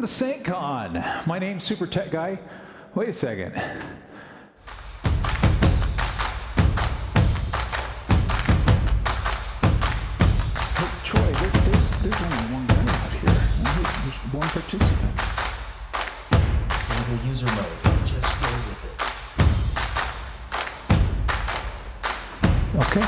to SAINTCON. My name's Super Tech Guy. Wait a second. Hey, Troy, there's only one guy out here. There's one participant. Single user mode. Just go with it. Okay.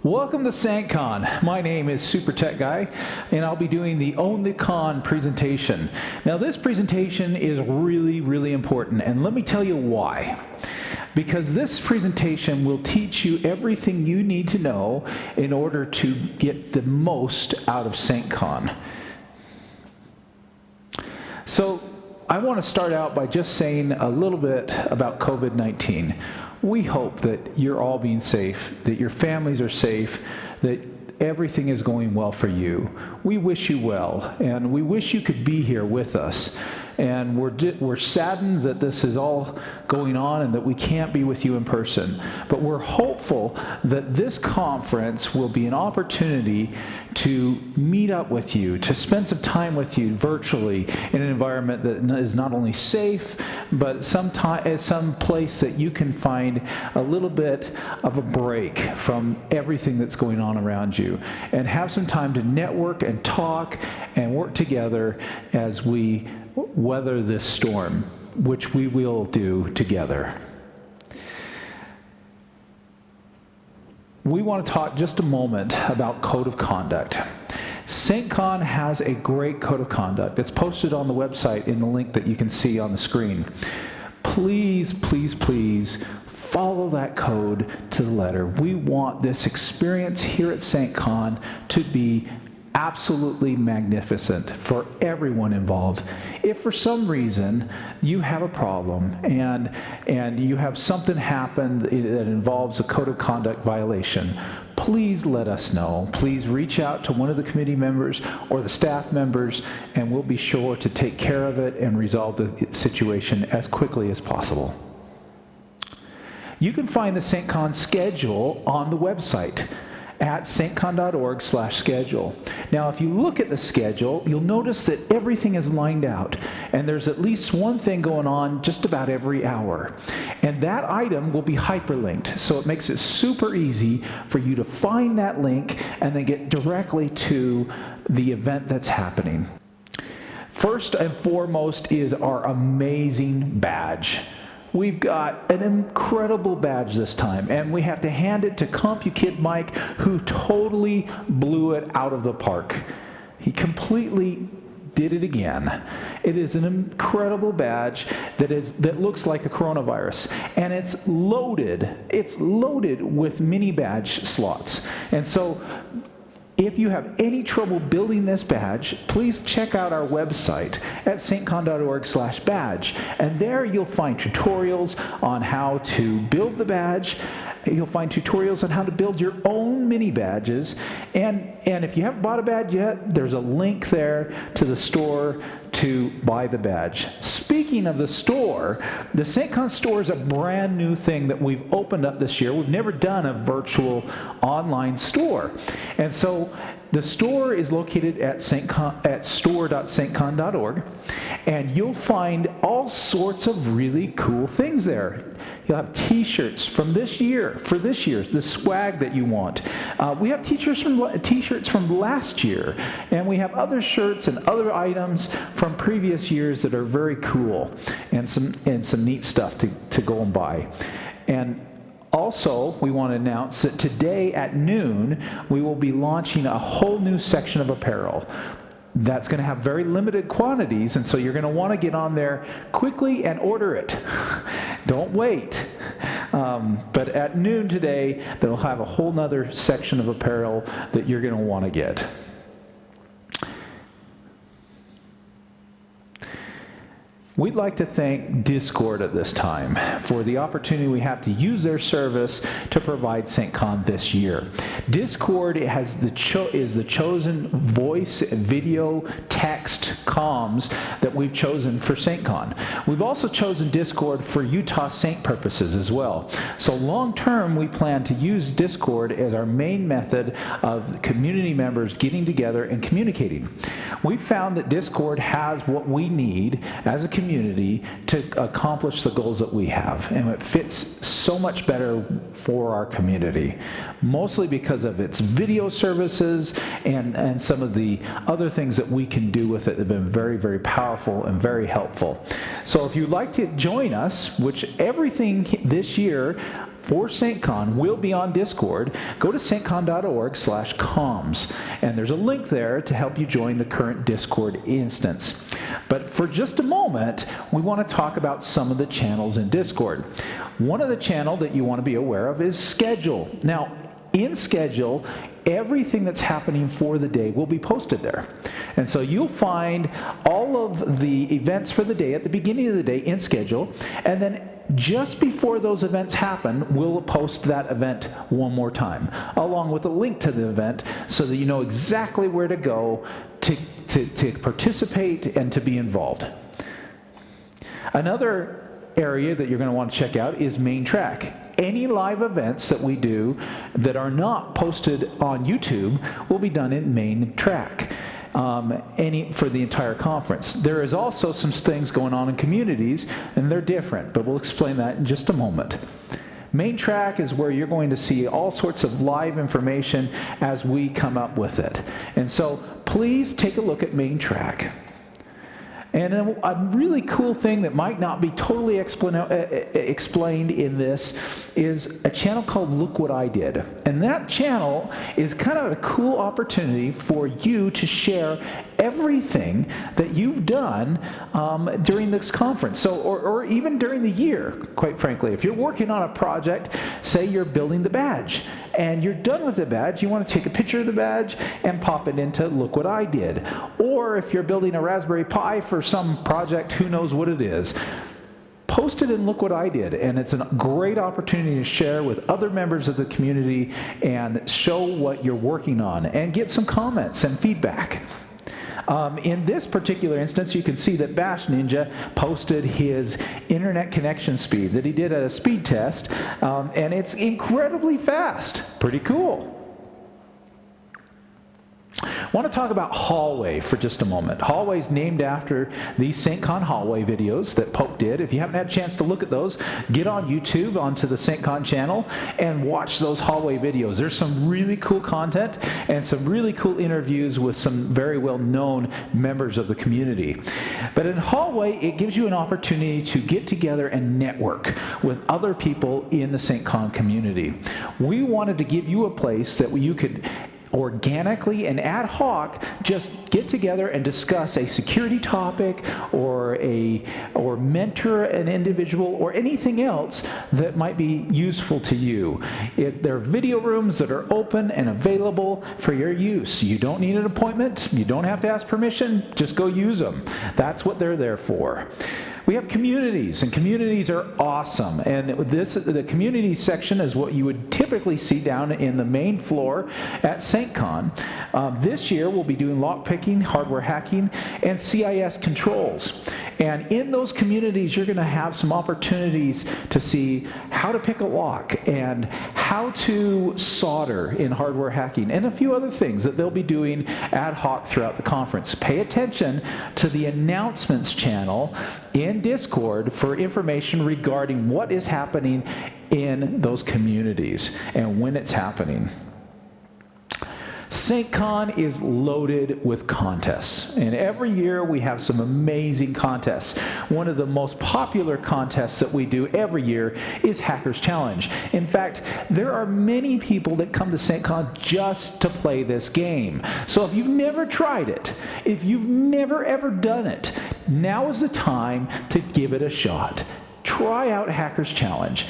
Welcome to SAINTCON. My name is Super Tech Guy, and I'll be doing the Own the Con presentation. Now, this presentation is really, really important, and let me tell you why. Because this presentation will teach you everything you need to know in order to get the most out of SAINTCON. So, I want to start out by just saying a little bit about COVID-19. We hope that you're all being safe, that your families are safe, that everything is going well for you. We wish you well, and we wish you could be here with us. And we're saddened that this is all going on and that we can't be with you in person. But we're hopeful that this conference will be an opportunity to meet up with you, to spend some time with you virtually in an environment that is not only safe, but some place that you can find a little bit of a break from everything that's going on around you, and have some time to network and talk and work together as we weather this storm, which we will do together. We want to talk just a moment about code of conduct. SAINTCON has a great code of conduct. It's posted on the website in the link that you can see on the screen. Please, please, please follow that code to the letter. We want this experience here at SAINTCON to be absolutely magnificent for everyone involved. If for some reason you have a problem and you have something happen that involves a code of conduct violation, please let us know. Please reach out to one of the committee members or the staff members, and we'll be sure to take care of it and resolve the situation as quickly as possible. You can find the SAINTCON schedule on the website at saintcon.org/schedule. Now, if you look at the schedule, you'll notice that everything is lined out, and there's at least one thing going on just about every hour. And that item will be hyperlinked, so it makes it super easy for you to find that link and then get directly to the event that's happening. First and foremost is our amazing badge. We've got an incredible badge this time, and we have to hand it to CompuKid Mike, who totally blew it out of the park. He completely did it again. It is an incredible badge that looks like a coronavirus, and it's loaded. It's loaded with mini badge slots. And so, if you have any trouble building this badge, please check out our website at saintcon.org/badge. And there you'll find tutorials on how to build the badge. You'll find tutorials on how to build your own mini badges. And if you haven't bought a badge yet, there's a link there to the store to buy the badge. Speaking of the store, the SAINTCON store is a brand new thing that we've opened up this year. We've never done a virtual online store. And so the store is located at store.saintcon.org, and you'll find all sorts of really cool things there. You'll have t-shirts from this year, for this year, the swag that you want. We have t-shirts from last year, and we have other shirts and other items from previous years that are very cool, and some neat stuff to go and buy. And also, we want to announce that today at noon, we will be launching a whole new section of apparel. That's going to have very limited quantities, and so you're going to want to get on there quickly and order it. Don't wait. But at noon today, they'll have a whole nother section of apparel that you're going to want to get. We'd like to thank Discord at this time for the opportunity we have to use their service to provide SAINTCON this year. Discord is the chosen voice, video, text, comms that we've chosen for SAINTCON. We've also chosen Discord for Utah Saint purposes as well. So long term, we plan to use Discord as our main method of community members getting together and communicating. We found that Discord has what we need as a community to accomplish the goals that we have, and it fits so much better for our community, mostly because of its video services and some of the other things that we can do with it that have been very, very powerful and very helpful. So if you'd like to join us, which everything this year for SAINTCON will be on Discord, go to saintcon.org/comms, and there's a link there to help you join the current Discord instance. But for just a moment, we want to talk about some of the channels in Discord. One of the channels that you want to be aware of is Schedule. Now, in Schedule, everything that's happening for the day will be posted there. And so you'll find all of the events for the day at the beginning of the day in Schedule, and then just before those events happen, we'll post that event one more time, along with a link to the event so that you know exactly where to go to participate and to be involved. Another area that you're going to want to check out is Main Track. Any live events that we do that are not posted on YouTube will be done in Main Track. For the entire conference. There is also some things going on in communities, and they're different, but we'll explain that in just a moment. Main Track is where you're going to see all sorts of live information as we come up with it. And so please take a look at Main Track. And a really cool thing that might not be totally explained in this is a channel called Look What I Did. And that channel is kind of a cool opportunity for you to share everything that you've done during this conference, or even during the year, quite frankly. If you're working on a project, say you're building the badge, and you're done with the badge, you want to take a picture of the badge and pop it into Look What I Did. Or if you're building a Raspberry Pi for some project, who knows what it is, post it and Look What I Did. And it's a great opportunity to share with other members of the community and show what you're working on and get some comments and feedback. In this particular instance, you can see that Bash Ninja posted his internet connection speed that he did at a speed test, and it's incredibly fast. Pretty cool. I want to talk about Hallway for just a moment. Hallway is named after the SAINTCON Hallway videos that Pope did. If you haven't had a chance to look at those, get on YouTube, onto the SAINTCON channel, and watch those Hallway videos. There's some really cool content and some really cool interviews with some very well-known members of the community. But in Hallway, it gives you an opportunity to get together and network with other people in the SAINTCON community. We wanted to give you a place that you could organically and ad hoc just get together and discuss a security topic or mentor an individual or anything else that might be useful to you. There are video rooms that are open and available for your use. You don't need an appointment. You don't have to ask permission. Just go use them. That's what they're there for. We have communities, and communities are awesome. And the community section is what you would typically see down in the main floor at SAINTCON. This year, we'll be doing lockpicking, hardware hacking, and CIS controls. And in those communities, you're going to have some opportunities to see how to pick a lock and how to solder in hardware hacking, and a few other things that they'll be doing ad hoc throughout the conference. Pay attention to the announcements channel in Discord for information regarding what is happening in those communities and when it's happening. SAINTCON is loaded with contests, and every year we have some amazing contests. One of the most popular contests that we do every year is Hackers Challenge. In fact, there are many people that come to SAINTCON just to play this game. So if you've never tried it, if you've never ever done it, now is the time to give it a shot. Try try out Hackers Challenge.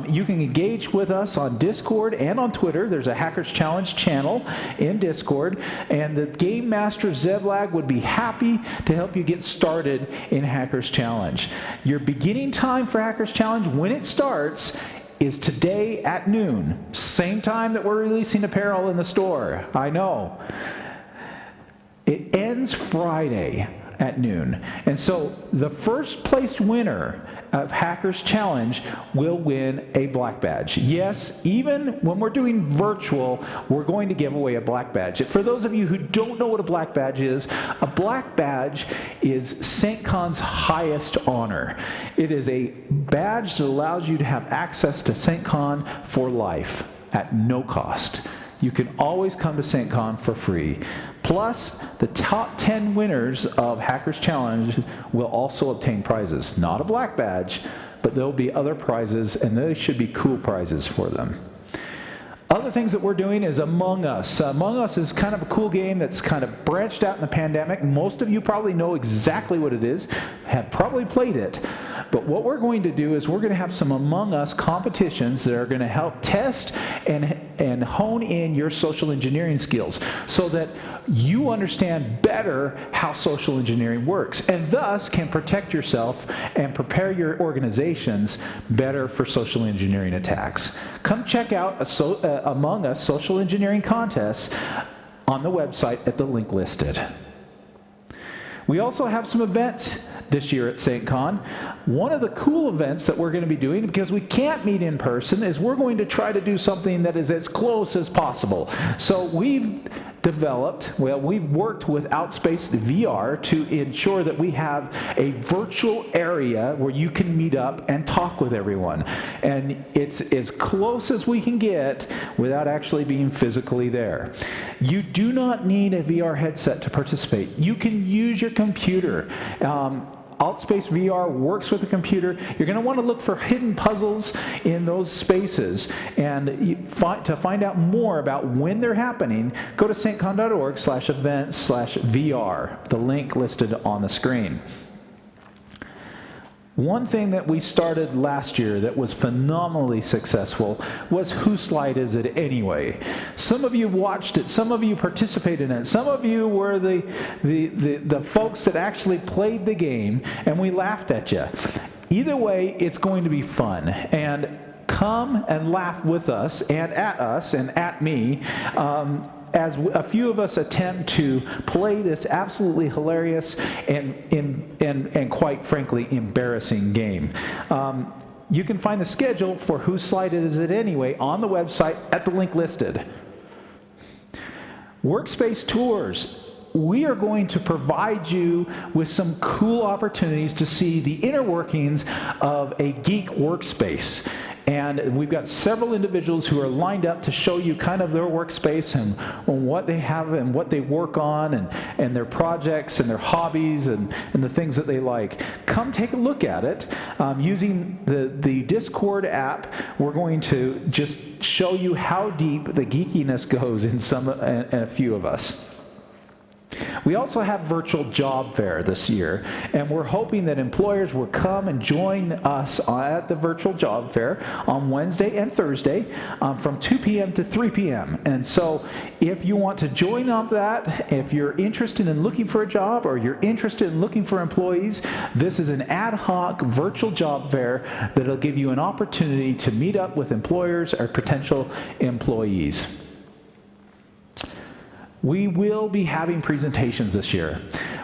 You can engage with us on Discord and on Twitter. There's a Hackers Challenge channel in Discord, and the Game Master Zevlag would be happy to help you get started in Hackers Challenge. Your beginning time for Hackers Challenge, when it starts, is today at noon. Same time that we're releasing apparel in the store. I know. It ends Friday at noon. And so the first placed winner of Hackers Challenge will win a black badge. Yes, even when we're doing virtual, we're going to give away a black badge. For those of you who don't know what a black badge is, a black badge is SAINTCON's highest honor. It is a badge that allows you to have access to SAINTCON for life at no cost. You can always come to SAINTCON for free. Plus, the top 10 winners of Hackers Challenge will also obtain prizes. Not a black badge, but there'll be other prizes, and they should be cool prizes for them. Other things that we're doing is Among Us. Among Us is kind of a cool game that's kind of branched out in the pandemic. Most of you probably know exactly what it is, have probably played it. But what we're going to do is we're going to have some Among Us competitions that are going to help test and hone in your social engineering skills so that you understand better how social engineering works and thus can protect yourself and prepare your organizations better for social engineering attacks. Come check out Among Us social engineering contests on the website at the link listed. We also have some events this year at SAINTCON. One of the cool events that we're going to be doing, because we can't meet in person, is we're going to try to do something that is as close as possible. So we've worked with Outspace VR to ensure that we have a virtual area where you can meet up and talk with everyone. And it's as close as we can get without actually being physically there. You do not need a VR headset to participate. You can use your computer. Outspace VR works with a computer. You're going to want to look for hidden puzzles in those spaces. And to find out more about when they're happening, go to saintcon.org/events/VR, the link listed on the screen. One thing that we started last year that was phenomenally successful was Whose Slide Is It Anyway? Some of you watched it, some of you participated in it, some of you were the folks that actually played the game, and we laughed at you. Either way, it's going to be fun. And come and laugh with us and at me as a few of us attempt to play this absolutely hilarious and quite frankly embarrassing game. You can find the schedule for Whose Slide Is It Anyway on the website at the link listed. Workspace tours. We are going to provide you with some cool opportunities to see the inner workings of a geek workspace. And we've got several individuals who are lined up to show you kind of their workspace and what they have and what they work on and their projects and their hobbies and the things that they like. Come take a look at it. Using the Discord app, we're going to just show you how deep the geekiness goes in a few of us. We also have virtual job fair this year, and we're hoping that employers will come and join us at the virtual job fair on Wednesday and Thursday from 2 p.m. to 3 p.m. And so if you want to join on that, if you're interested in looking for a job or you're interested in looking for employees, this is an ad hoc virtual job fair that'll give you an opportunity to meet up with employers or potential employees. We will be having presentations this year.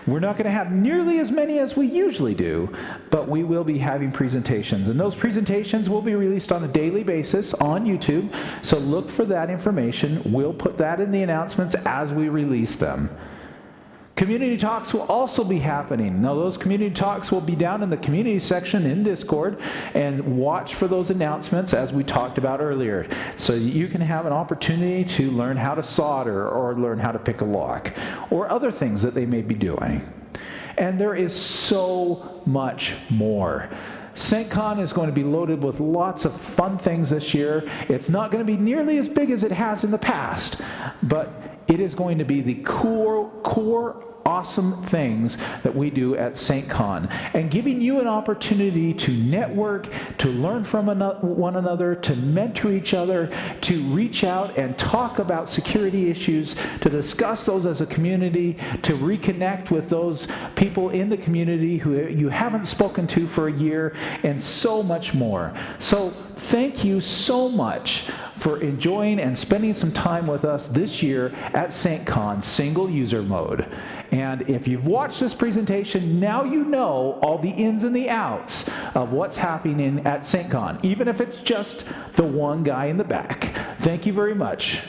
We're not going to have nearly as many as we usually do, but we will be having presentations. And those presentations will be released on a daily basis on YouTube, so look for that information. We'll put that in the announcements as we release them. Community talks will also be happening. Now, those community talks will be down in the community section in Discord, and watch for those announcements as we talked about earlier, so you can have an opportunity to learn how to solder or learn how to pick a lock or other things that they may be doing. And there is so much more. SAINTCON is going to be loaded with lots of fun things this year. It's not going to be nearly as big as it has in the past, but it is going to be the core awesome things that we do at SAINTCON, and giving you an opportunity to network, to learn from one another, to mentor each other, to reach out and talk about security issues, to discuss those as a community, to reconnect with those people in the community who you haven't spoken to for a year, and so much more. So thank you so much for enjoying and spending some time with us this year at SAINTCON Single User Mode. And if you've watched this presentation, now you know all the ins and the outs of what's happening at SAINTCON, even if it's just the one guy in the back. Thank you very much.